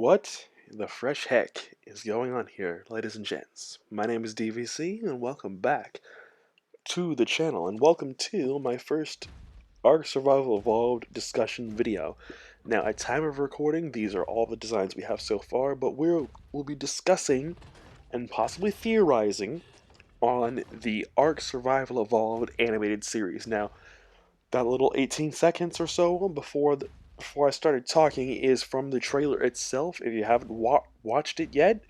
What the fresh heck is going on here, ladies and gents? My name is DVC, and welcome back to the channel, and welcome to my first Ark Survival Evolved discussion video. Now, at time of recording, these are all the designs we have so far, but we'll be discussing and possibly theorizing on the Ark Survival Evolved animated series. Now, that little 18 seconds or so before I started talking is from the trailer itself. If you haven't watched it yet,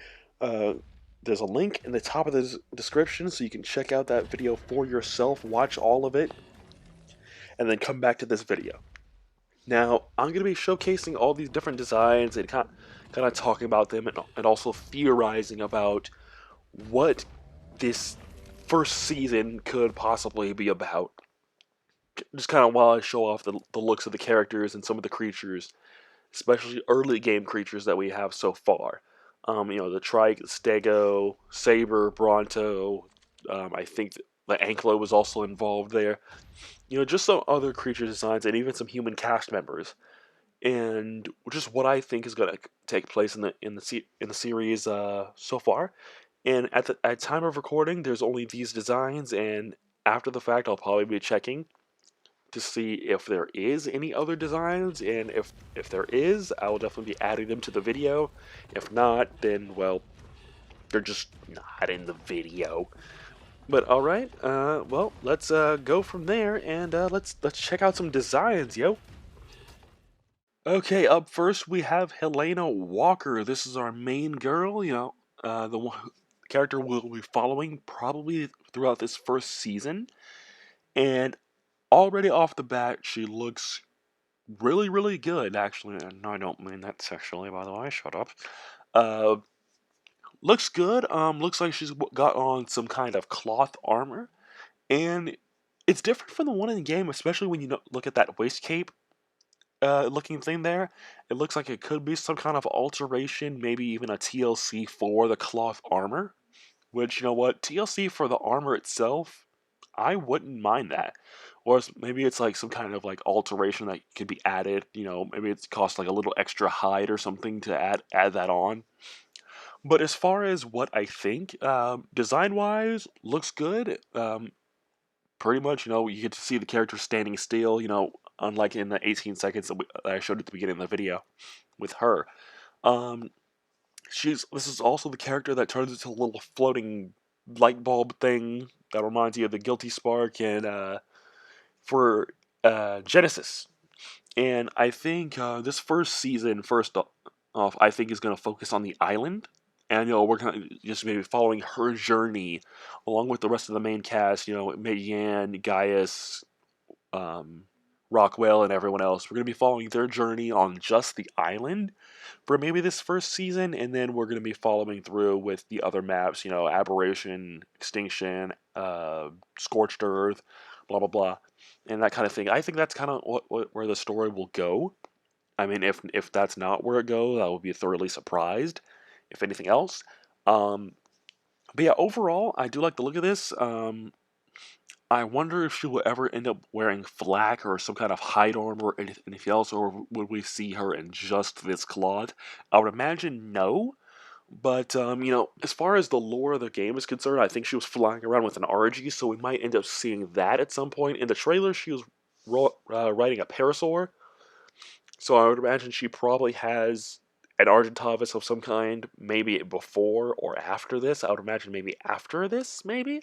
uh, there's a link in the top of the description so you can check out that video for yourself, watch all of it, and then come back to this video. Now, I'm going to be showcasing all these different designs and kind of talking about them and also theorizing about what this first season could possibly be about. Just kind of while I show off the looks of the characters and some of the creatures, especially early game creatures that we have so far. The Trike, Stego, Saber, Bronto. I think the Ankylo was also involved there. Just some other creature designs and even some human cast members. And just what I think is going to take place in the series so far. And at time of recording, there's only these designs, and after the fact, I'll probably be checking to see if there is any other designs, and if there is, I will definitely be adding them to the video. If not, then well, they're just not in the video. But all right, well, let's go from there, and let's check out some designs, yo. Okay, up first we have Helena Walker. This is our main girl. The character we'll be following probably throughout this first season, and already off the bat, she looks really, really good, actually. And no, I don't mean that sexually, by the way. Shut up. Uh, Looks good. Looks like she's got on some kind of cloth armor, and it's different from the one in the game, especially when you look at that waist cape looking thing there. It looks like it could be some kind of alteration, maybe even a TLC for the cloth armor. Which, you know what, TLC for the armor itself, I wouldn't mind that. Or maybe it's like some kind of like alteration that could be added. Maybe it's cost like a little extra hide or something to add that on. But as far as what I think, design wise, looks good. Pretty much, you get to see the character standing still. Unlike in the 18 seconds that I showed at the beginning of the video with her. Um, this is also the character that turns into a little floating light bulb thing that reminds you of the Guilty Spark and for Genesis. And I think this first season, first off, I think is going to focus on the island. And, we're going to just maybe following her journey along with the rest of the main cast, Mayan, Gaius, Rockwell, and everyone else. We're going to be following their journey on just the island for maybe this first season, and then we're going to be following through with the other maps, Aberration, Extinction, Scorched Earth, blah, blah, blah, and that kind of thing. I think that's kind of where the story will go. I mean, if that's not where it goes, I will be thoroughly surprised, if anything else. But yeah, overall, I do like the look of this. I wonder if she will ever end up wearing flak or some kind of hide armor or anything else, or would we see her in just this cloth? I would imagine no. But, as far as the lore of the game is concerned, I think she was flying around with an RG, so we might end up seeing that at some point. In the trailer, she was riding a parasaur, so I would imagine she probably has an Argentavis of some kind, maybe before or after this. I would imagine maybe after this, maybe?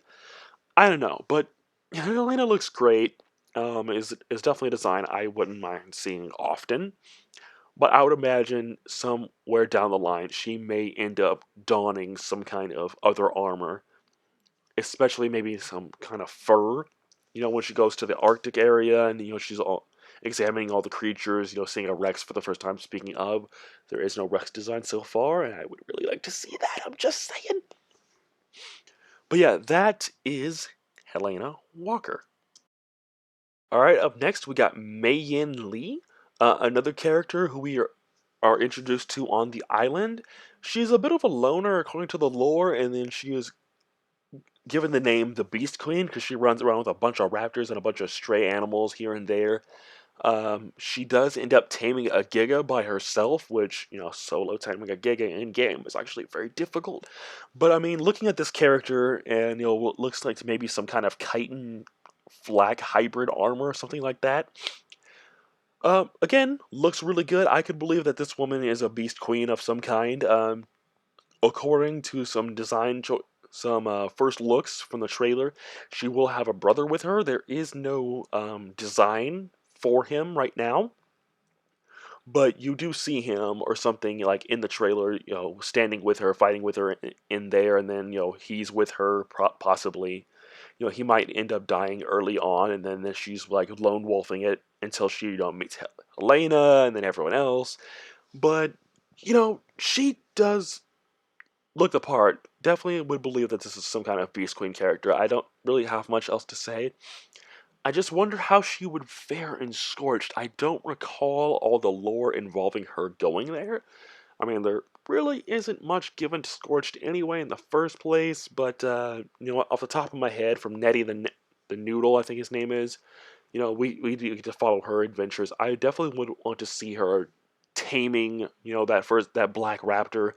I don't know, but Helena looks great. Is definitely a design I wouldn't mind seeing often. But I would imagine somewhere down the line she may end up donning some kind of other armor, especially maybe some kind of fur. When she goes to the Arctic area and she's examining all the creatures, seeing a Rex for the first time. Speaking of, there is no Rex design so far, and I would really like to see that. I'm just saying. But yeah, that is Helena Walker. Alright, up next we got Mei-Yin Lee, another character who we are introduced to on the island. She's a bit of a loner according to the lore, and then she is given the name the Beast Queen because she runs around with a bunch of raptors and a bunch of stray animals here and there. She does end up taming a Giga by herself, which, solo taming a Giga in game is actually very difficult. But I mean, looking at this character and, what looks like maybe some kind of chitin flak hybrid armor or something like that. Again, looks really good. I could believe that this woman is a beast queen of some kind. According to some some first looks from the trailer, she will have a brother with her. There is no design for him right now, but you do see him or something like in the trailer, standing with her, fighting with her in there, and then he's with her possibly. He might end up dying early on, and then she's like lone wolfing it until she meets Helena and then everyone else. But she does look the part. Definitely would believe that this is some kind of Beast Queen character. I don't really have much else to say. I just wonder how she would fare in Scorched. I don't recall all the lore involving her going there. I mean, there really isn't much given to Scorched anyway in the first place, but, off the top of my head, from Nettie the Noodle, I think his name is, we do get to follow her adventures. I definitely would want to see her taming, that black raptor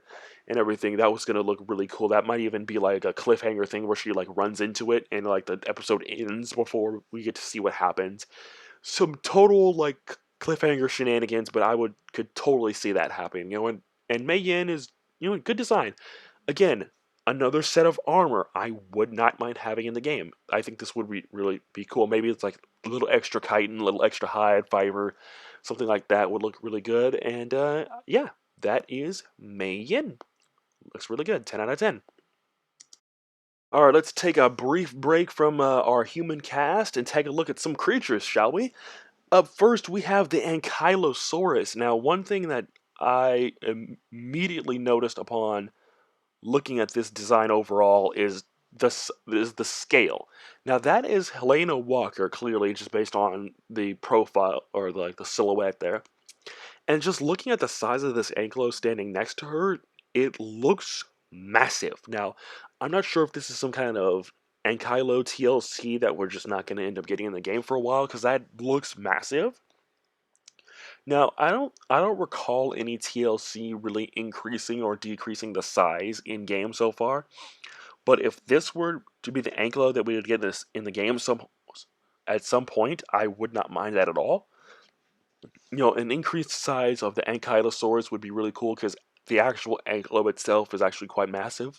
and everything. That was gonna look really cool. That might even be like a cliffhanger thing where she like runs into it and like the episode ends before we get to see what happens. Some total like cliffhanger shenanigans, but I could totally see that happening. And Mei Yin is good design. Again, another set of armor I would not mind having in the game. I think this would really be cool. Maybe it's like a little extra chitin, a little extra hide fiber, something like that would look really good. And yeah, that is Mei Yin. Looks really good. 10 out of 10. All right, let's take a brief break from our human cast and take a look at some creatures, shall we? Up first, we have the Ankylosaurus. Now, one thing that I immediately noticed upon looking at this design overall is the scale. Now, that is Helena Walker, clearly, just based on the profile or the silhouette there. And just looking at the size of this ankylo standing next to her, it looks massive. Now, I'm not sure if this is some kind of Ankylo TLC that we're just not going to end up getting in the game for a while, because that looks massive. Now, I don't recall any TLC really increasing or decreasing the size in game so far. But if this were to be the Ankylo that we would get this in the game at some point, I would not mind that at all. An increased size of the Ankylosaurus would be really cool because the actual Ankylo itself is actually quite massive.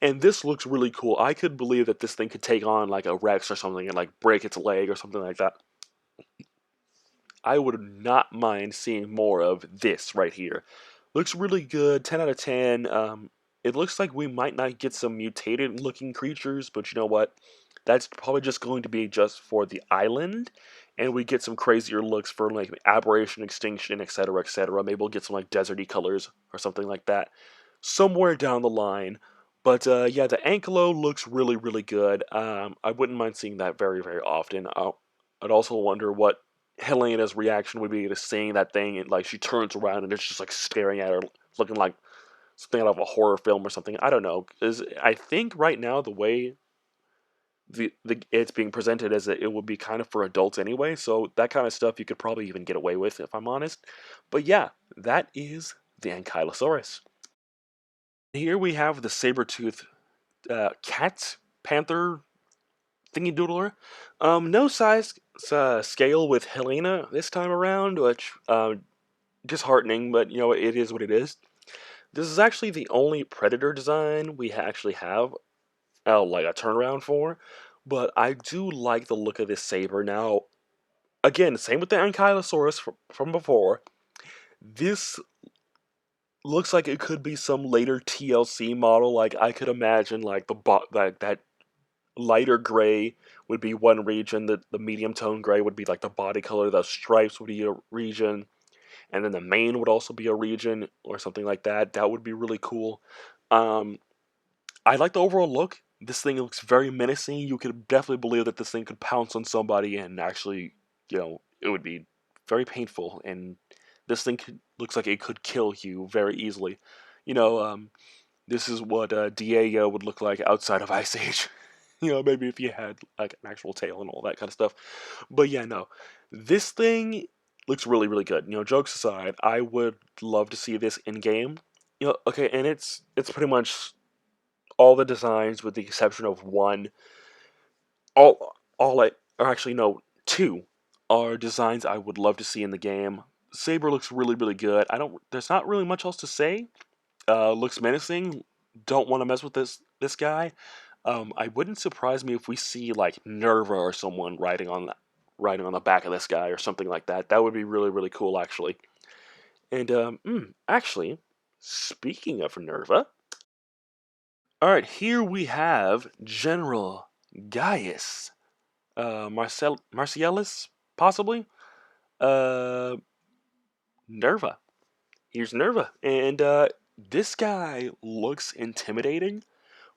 And this looks really cool. I could believe that this thing could take on like a Rex or something and like break its leg or something like that. I would not mind seeing more of this right here. Looks really good, 10 out of 10. It looks like we might not get some mutated looking creatures, but you know what? That's probably just going to be just for the island, and we get some crazier looks for like aberration, extinction, etc., etc. Maybe we'll get some like deserty colors or something like that somewhere down the line. But yeah, the Ankylo looks really, really good. I wouldn't mind seeing that very, very often. I'd also wonder what Helena's reaction would be to seeing that thing, and like she turns around and it's just like staring at her, looking like something out of a horror film or something. I don't know. Is I think right now the way the it's being presented as it would be kind of for adults anyway, so that kind of stuff you could probably even get away with if I'm honest. But yeah, that is the Ankylosaurus. Here we have the Sabertooth cat panther thingy doodler. No size scale with Helena this time around, which disheartening, but it is what it is. This is actually the only Predator design we actually have like a turnaround for, but I do like the look of this saber. Now, again, same with the Ankylosaurus from before. This looks like it could be some later TLC model. Like I could imagine, like that lighter gray would be one region. The medium tone gray would be like the body color. The stripes would be a region, and then the mane would also be a region or something like that. That would be really cool. Um, I like the overall look. This thing looks very menacing. You could definitely believe that this thing could pounce on somebody and actually, it would be very painful. And this thing looks like it could kill you very easily. You know, this is what Diego would look like outside of Ice Age. Maybe if you had like an actual tail and all that kind of stuff. But yeah, no, this thing looks really, really good. Jokes aside, I would love to see this in game. Okay, and it's pretty much all the designs with the exception of one. All I or actually no, two are designs I would love to see in the game. Saber looks really, really good. I don't. There's not really much else to say. Looks menacing. Don't want to mess with this guy. I wouldn't surprise me if we see like Nerva or someone riding on the back of this guy or something like that. That would be really, really cool, actually. And actually, speaking of Nerva, all right, here we have General Gaius Marcellus, possibly. Uh, Nerva. Here's Nerva, and this guy looks intimidating.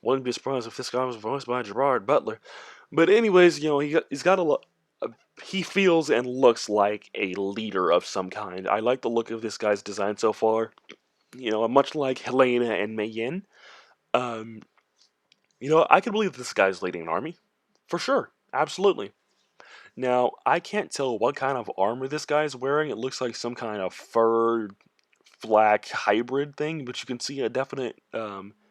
Wouldn't be surprised if this guy was voiced by Gerard Butler. But anyways, he's got a lot. He feels and looks like a leader of some kind. I like the look of this guy's design so far. Much like Helena and Mayen. Um, I can believe this guy's leading an army, for sure, absolutely. Now, I can't tell what kind of armor this guy's wearing. It looks like some kind of fur black hybrid thing, but you can see a definite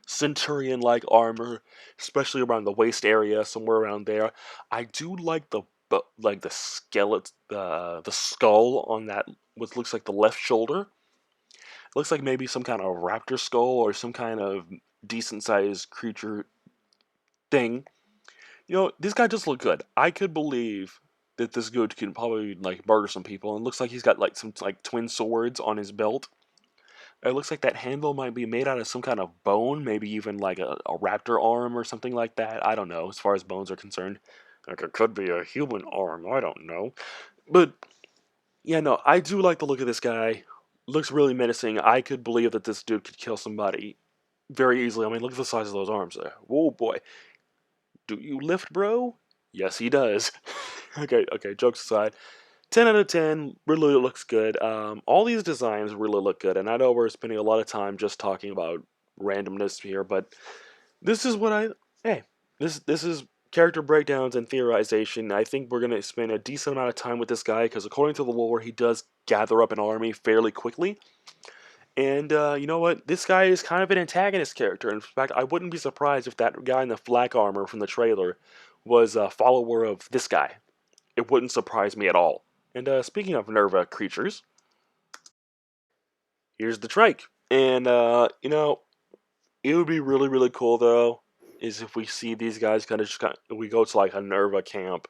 centurion-like armor, especially around the waist area, somewhere around there. I do like the skeleton, the skull on that, what looks like the left shoulder. It looks like maybe some kind of raptor skull or some kind of decent-sized creature thing. This guy just looked good. I could believe that this dude can probably like murder some people. And it looks like he's got like some like twin swords on his belt. It looks like that handle might be made out of some kind of bone, maybe even like a raptor arm or something like that. I don't know, as far as bones are concerned. Like it could be a human arm, I don't know. But yeah, no, I do like the look of this guy. Looks really menacing. I could believe that this dude could kill somebody very easily. I mean, look at the size of those arms there. Whoa, boy. Do you lift, bro? Yes, he does. Okay, jokes aside. 10 out of 10 really looks good. All these designs really look good, and I know we're spending a lot of time just talking about randomness here, but this is what hey, this is character breakdowns and theorization. I think we're gonna spend a decent amount of time with this guy because according to the lore, he does gather up an army fairly quickly. And you know what? This guy is kind of an antagonist character. In fact, I wouldn't be surprised if that guy in the flak armor from the trailer was a follower of this guy. It wouldn't surprise me at all. And speaking of Nerva creatures, here's the Trike. And, it would be really, really cool, though, is if we see these guys we go to, like, a Nerva camp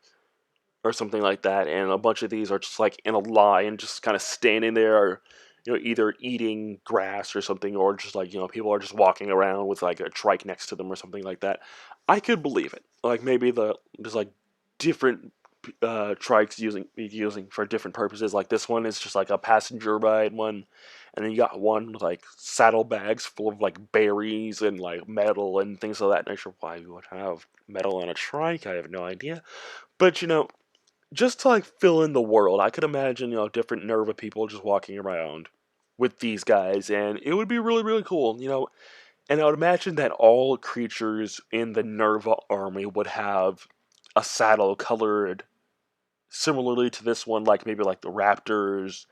or something like that, and a bunch of these are just, like, in a line, just kind of standing there, or, either eating grass or something, or just, like, people are just walking around with, like, a Trike next to them or something like that. I could believe it. Like, maybe there's, like, different trikes using for different purposes. Like this one is just like a passenger ride one, and then you got one with like saddlebags full of like berries and like metal and things of that nature. Why you would have metal on a trike, I have no idea. But just to like fill in the world, I could imagine different Nerva people just walking around with these guys, and it would be really, really cool. And I would imagine that all creatures in the Nerva army would have a saddle colored similarly to this one, like maybe like the raptors,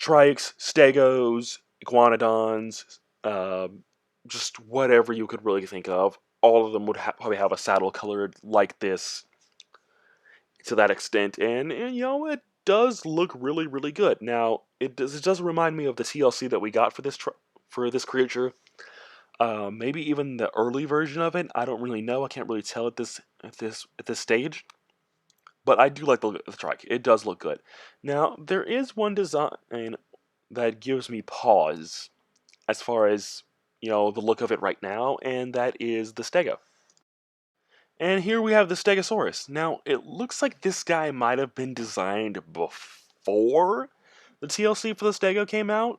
trikes, stegos, iguanodons, just whatever you could really think of. All of them would probably have a saddle colored like this to that extent, and it does look really, really good. Now it does remind me of the TLC that we got for this creature. Maybe even the early version of it. I don't really know. I can't really tell at this stage. But I do like the look of the trike. It does look good. Now, there is one design that gives me pause as far as, the look of it right now, and that is the Stego. And here we have the Stegosaurus. Now, it looks like this guy might have been designed before the TLC for the Stego came out,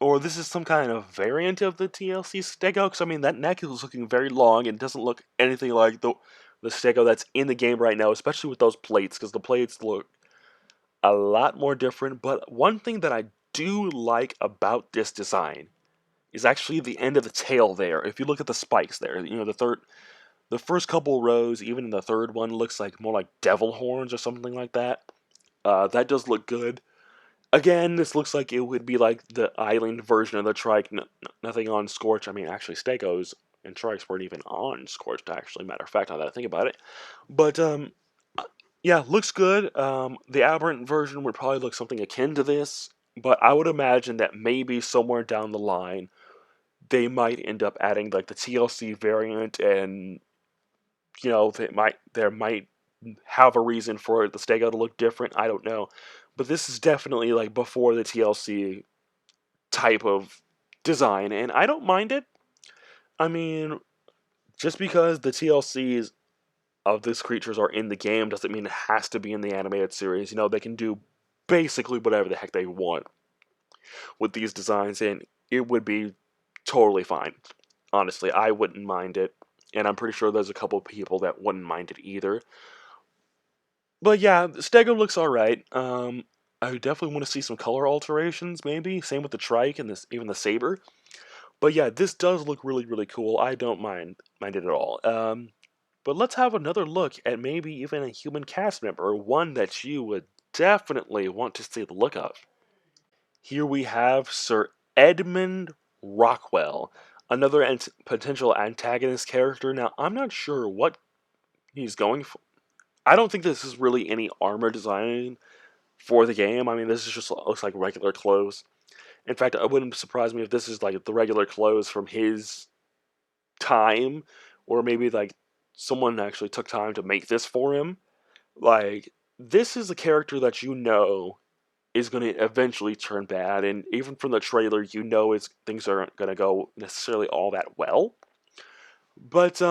or this is some kind of variant of the TLC Stego, because I mean, that neck is looking very long and doesn't look anything like the Stego that's in the game right now, especially with those plates, because the plates look a lot more different. But one thing that I do like about this design is actually the end of the tail there. If you look at the spikes there, The first couple rows, even in the third one, looks like more like devil horns or something like that. That does look good. Again, this looks like it would be like the island version of the Trike. Nothing on Scorch. I mean, actually, Stegos and Trikes weren't even on Scorched, actually. Matter of fact, now that I think about it. But, yeah, looks good. The Aberrant version would probably look something akin to this. But I would imagine that maybe somewhere down the line, they might end up adding, like, the TLC variant and, there might have a reason for the Stego to look different. I don't know. But this is definitely, like, before the TLC type of design, and I don't mind it. I mean, just because the TLCs of these creatures are in the game doesn't mean it has to be in the animated series. They can do basically whatever the heck they want with these designs, and it would be totally fine. Honestly, I wouldn't mind it, and I'm pretty sure there's a couple people that wouldn't mind it either. But yeah, Stego looks alright. I definitely want to see some color alterations, maybe. Same with the Trike and this, even the Saber. But yeah, this does look really, really cool. I don't mind it at all. But let's have another look at maybe even a human cast member, one that you would definitely want to see the look of. Here we have Sir Edmund Rockwell, another potential antagonist character. Now, I'm not sure what he's going for. I don't think this is really any armor design for the game. I mean, this is just looks like regular clothes. In fact, it wouldn't surprise me if this is like the regular clothes from his time, or maybe like someone actually took time to make this for him. Like, this is a character that is going to eventually turn bad, and even from the trailer, things aren't going to go necessarily all that well. But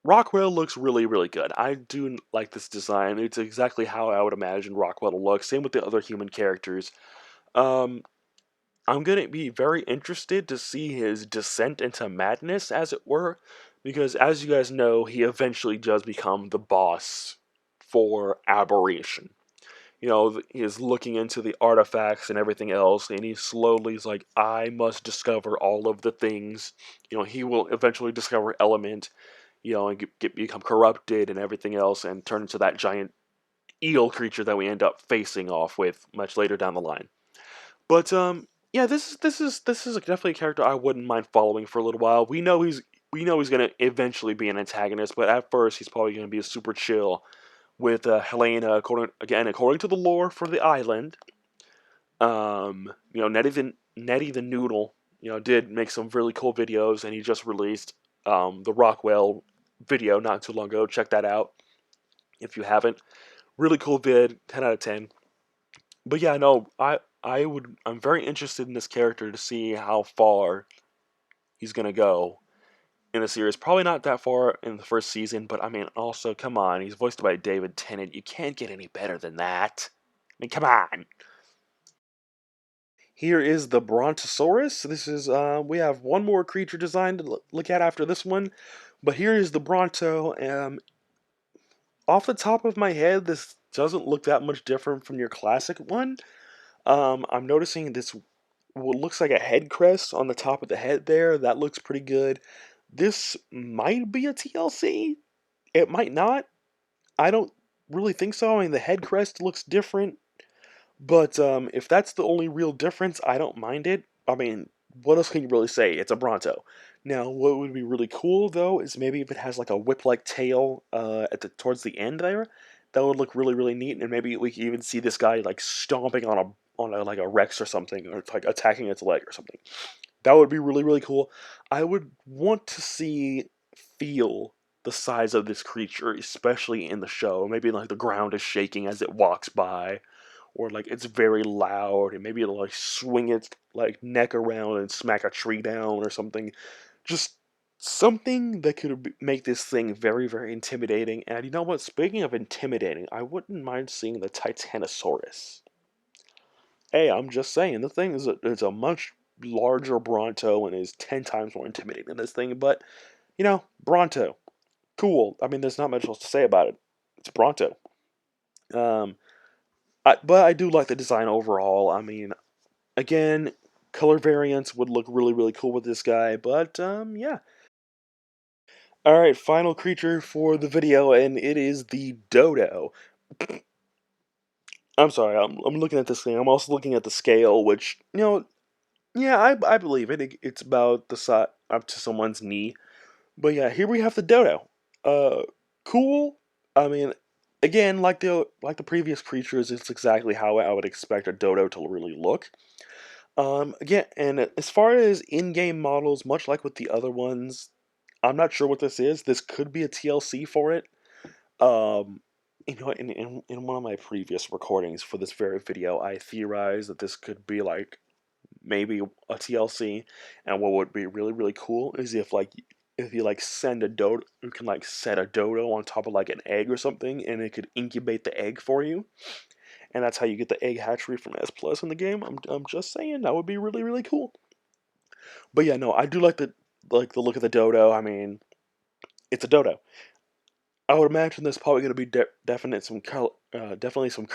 Rockwell looks really, really good. I do like this design. It's exactly how I would imagine Rockwell to look. Same with the other human characters. Um, I'm going to be very interested to see his descent into madness, as it were, because as you guys know, he eventually does become the boss for Aberration. He is looking into the artifacts and everything else, and he slowly is like, I must discover all of the things. He will eventually discover Element, and become corrupted and everything else, and turn into that giant eel creature that we end up facing off with much later down the line. But yeah, this is definitely a character I wouldn't mind following for a little while. We know he's gonna eventually be an antagonist, but at first he's probably gonna be a super chill with Helena. According to the lore for the island, Nettie the Noodle, did make some really cool videos, and he just released the Rockwell video not too long ago. Check that out if you haven't. Really cool vid, 10 out of 10. But yeah, no, I'm very interested in this character to see how far he's gonna go in the series. Probably not that far in the first season, but I mean, also, come on, he's voiced by David Tennant. You can't get any better than that. I mean, come on. Here is the Brontosaurus. This is we have one more creature design to look at after this one, but here is the Bronto. Off the top of my head, this doesn't look that much different from your classic one. I'm noticing this what looks like a head crest on the top of the head there. That looks pretty good. This might be a TLC. It might not. I don't really think so. I mean, the head crest looks different, but if that's the only real difference, I don't mind it. I mean, what else can you really say? It's a Bronto. Now, what would be really cool though is maybe if it has like a whip-like tail towards the end there. That would look really, really neat, and maybe we could even see this guy like stomping on a like a Rex or something, or like attacking its leg or something. That would be really, really cool. I would want to feel the size of this creature, especially in the show. Maybe like the ground is shaking as it walks by, or like it's very loud, and maybe it'll like swing its like neck around and smack a tree down or something. Just something that could make this thing very, very intimidating. And you know what? Speaking of intimidating, I wouldn't mind seeing the Titanosaurus. Hey, I'm just saying, the thing is a much larger Bronto and is 10 times more intimidating than this thing, but, Bronto. Cool. I mean, there's not much else to say about it. It's Bronto. Um, but I do like the design overall. I mean, again, color variants would look really, really cool with this guy, but, yeah. Alright, final creature for the video, and it is the Dodo. I'm sorry, I'm looking at this thing. I'm also looking at the scale, which, yeah, I believe it. It's about the size up to someone's knee. But yeah, here we have the Dodo. Uh, cool. I mean, again, like the previous creatures, it's exactly how I would expect a Dodo to really look. Again, and as far as in-game models, much like with the other ones, I'm not sure what this is. This could be a TLC for it. Um, in one of my previous recordings for this very video, I theorized that this could be like maybe a TLC, and what would be really really cool is if you like send a dodo, you can like set a dodo on top of like an egg or something, and it could incubate the egg for you, and that's how you get the egg hatchery from S Plus in the game. I'm just saying that would be really really cool. But yeah, no, I do like the look of the dodo. I mean, it's a dodo. I would imagine there's probably going to be definitely some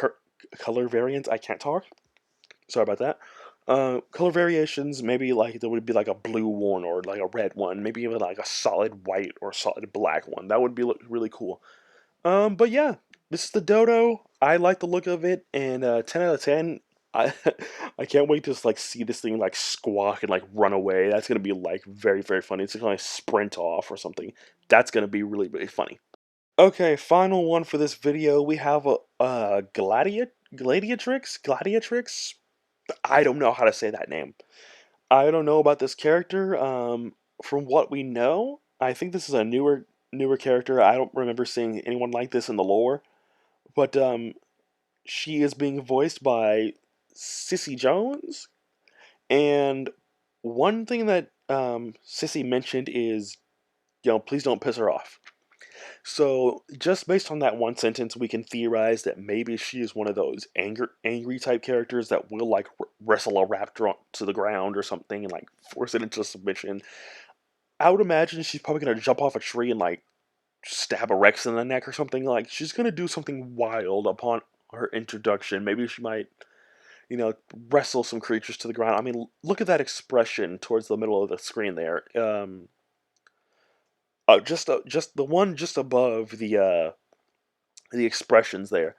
color variants. I can't talk. Sorry about that. Color variations, maybe like there would be like a blue one or like a red one, maybe even like a solid white or solid black one. That would be really cool. But yeah, this is the Dodo. I like the look of it, and 10 out of 10. I I can't wait to just like see this thing like squawk and like run away. That's gonna be like very very funny. It's gonna like sprint off or something. That's gonna be really really funny. Okay, final one for this video. We have a Gladiatrix. I don't know how to say that name. I don't know about this character. From what we know, I think this is a newer character. I don't remember seeing anyone like this in the lore, but she is being voiced by Sissy Jones. And one thing that Sissy mentioned is, please don't piss her off. So, just based on that one sentence, we can theorize that maybe she is one of those angry type characters that will like wrestle a raptor to the ground or something and like force it into submission. I would imagine she's probably gonna jump off a tree and like stab a Rex in the neck or something. Like she's gonna do something wild upon her introduction. Maybe she might, wrestle some creatures to the ground. I mean, look at that expression towards the middle of the screen there. Just the one just above the expressions there.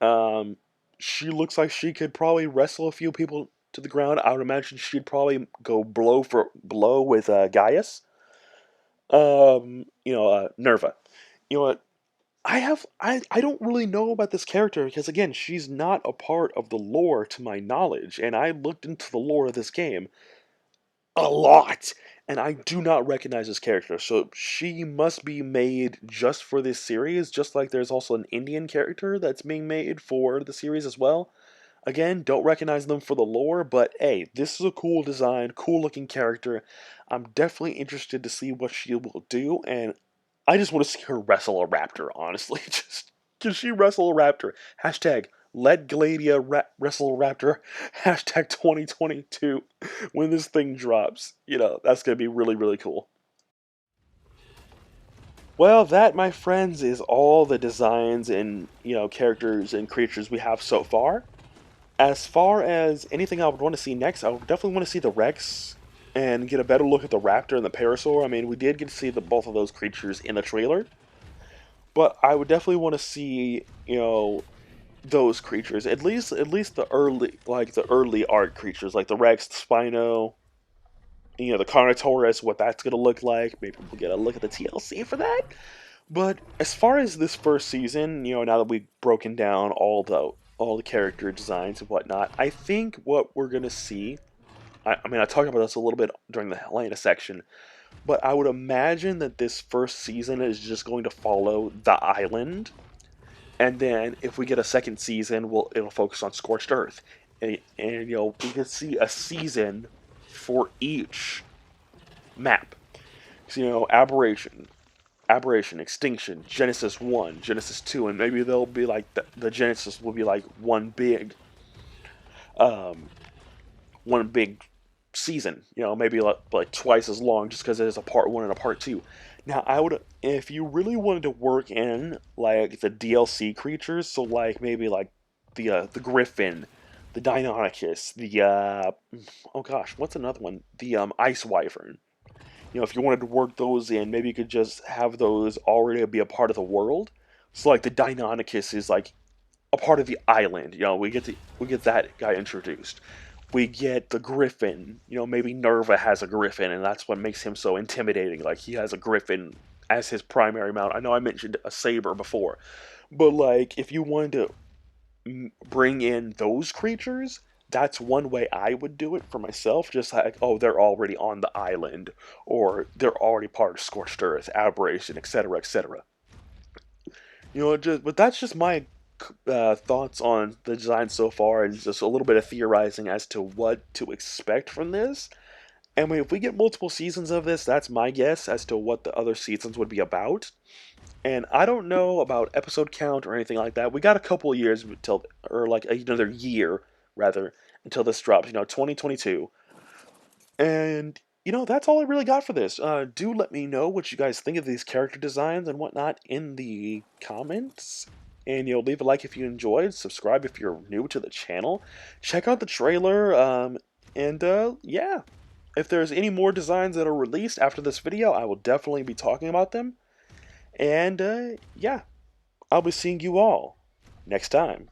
Um, she looks like she could probably wrestle a few people to the ground. I would imagine she'd probably go blow for blow with Gaius. Nerva. You know what? I don't really know about this character because again, she's not a part of the lore to my knowledge, and I looked into the lore of this game a lot, and I do not recognize this character. So she must be made just for this series, just like there's also an Indian character that's being made for the series as well. Again, don't recognize them for the lore, but hey, this is a cool design, cool looking character. I'm definitely interested to see what she will do, and I just want to see her wrestle a raptor, honestly. Just, can she wrestle a raptor? Hashtag let Gladia wrestle a raptor. Hashtag 2022 when this thing drops. That's going to be really, really cool. Well, that, my friends, is all the designs and, characters and creatures we have so far. As far as anything I would want to see next, I would definitely want to see the Rex and get a better look at the Raptor and the Parasaur. I mean, we did get to see both of those creatures in the trailer, but I would definitely want to see, those creatures. At least the early art creatures, like the Rex, the Spino, the Carnotaurus, what that's gonna look like. Maybe we'll get a look at the TLC for that. But as far as this first season, now that we've broken down all the character designs and whatnot, I think what we're gonna see. I mean, I talked about this a little bit during the Helena section, but I would imagine that this first season is just going to follow the island, and then if we get a second season, it'll focus on Scorched Earth, and we can see a season for each map. So, Aberration, Extinction, Genesis 1, Genesis 2, and maybe they'll be like the Genesis will be like um, one big season. Maybe like twice as long, just because there's a part 1 and a part 2. Now, if you really wanted to work in like the DLC creatures, so like maybe like the Griffin, the Deinonychus, the oh gosh, what's another one? The Ice Wyvern. if you wanted to work those in, maybe you could just have those already be a part of the world. So like the Deinonychus is like a part of the island. We get that guy introduced. We get the Griffin. Maybe Nerva has a Griffin, and that's what makes him so intimidating. Like he has a Griffin as his primary mount. I know I mentioned a saber before, but like if you wanted to bring in those creatures, that's one way I would do it for myself. Just like, oh, they're already on the island, or they're already part of Scorched Earth, Aberration, etc., etc. But that's just my thoughts on the design so far, and just a little bit of theorizing as to what to expect from this. And if we get multiple seasons of this, that's my guess as to what the other seasons would be about. And I don't know about episode count or anything like that. We got a couple of years until, or like another year rather, until this drops. 2022. And that's all I really got for this. Do let me know what you guys think of these character designs and whatnot in the comments. And leave a like if you enjoyed. Subscribe if you're new to the channel. Check out the trailer. Yeah. If there's any more designs that are released after this video, I will definitely be talking about them. And yeah, I'll be seeing you all next time.